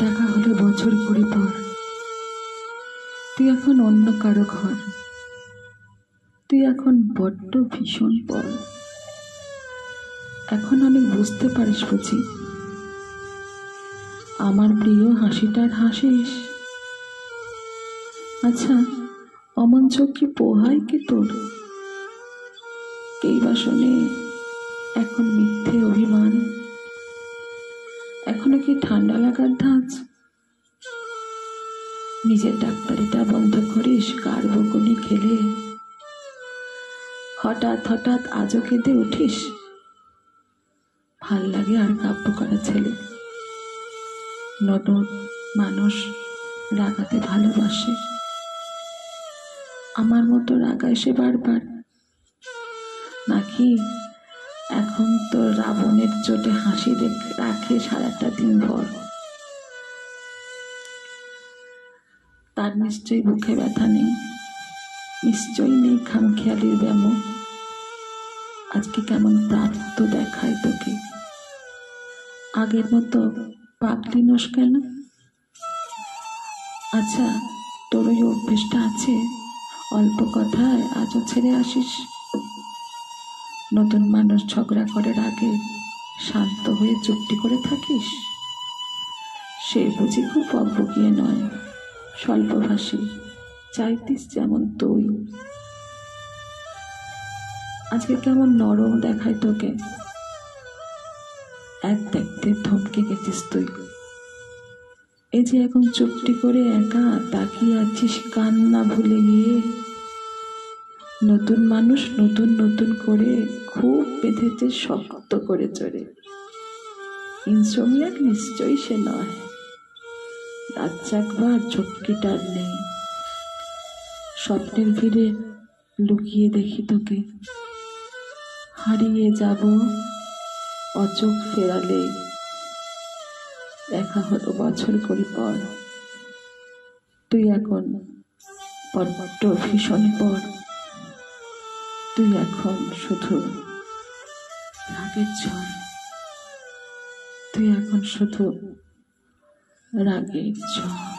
দেখা হলো বছর কুড়ি পর। তুই এখন অন্য কারো ঘর, তুই এখন বড্ড ভীষণ পর। এখন অনেক বুঝতে পারিস বুঝি, আমার প্রিয় হাসিটার হাসিস। আচ্ছা, অমন চোখ কি পোহায় কি তোর? এই বাসনে এখন মিথ্যে অভিমান, এখনো কি ঠান্ডা লাগার ধাঁচ? নিজের ডাক্তারিটা বন্ধ করিস কার বকুনি খেলে, হঠাৎ হঠাৎ আজও কেঁদে উঠিস। ভাল লাগে আর কাব্য করা ছেলে, নতুন মানুষ রাগাতে ভালোবাসে। আমার মতো রাগায় সে বারবার, নাকি এখন তো রাবণের চোটে হাসি রাখে সারাটা দিন ভর। তার নিশ্চয়ই বুকে ব্যথা নেই, নিশ্চয়ই নেই খামখেয়ালির ব্যামো। আজকে কেমন প্রাপ্ত দেখায় তোকে, আগের মতো পাগলি নোস কেন? আচ্ছা, তোর ওই অভ্যেসটা আছে, অল্প কথায় আজও ছেড়ে আসিস। নতুন মানুষ ঝগড়া করার আগে শান্ত হয়ে চুপটি করে থাকিস। সে বুঝি খুব বকবকিয়ে নয়, স্বল্পভাষী, চাইতিস যেমন তুই। আজকে কেমন নরম দেখায় তোকে, এক দেখতে থমকে গেছিস তুই। এই যে এখন চুপটি করে একা তাকিয়ে আছিস কান্না ভুলে গিয়ে। নতুন মানুষ নতুন নতুন করে খুব বেঁধেছে শক্ত করে চড়ে। ইনসোমনিয়াক নিশ্চয়ই সে নয়, রাত জাগবার ঝক্কিটার নেই। স্বপ্নের ভিড়ে লুকিয়ে দেখি তোকে, হারিয়ে যাব অচোখ ফেরালে। দেখা হলো বছর কুড়ি পর, তুই এখন বড্ড ভীষণ পর। তুই এখন শুধু রাগের ঝড়, তুই এখন শুধু রাগের ঝড়।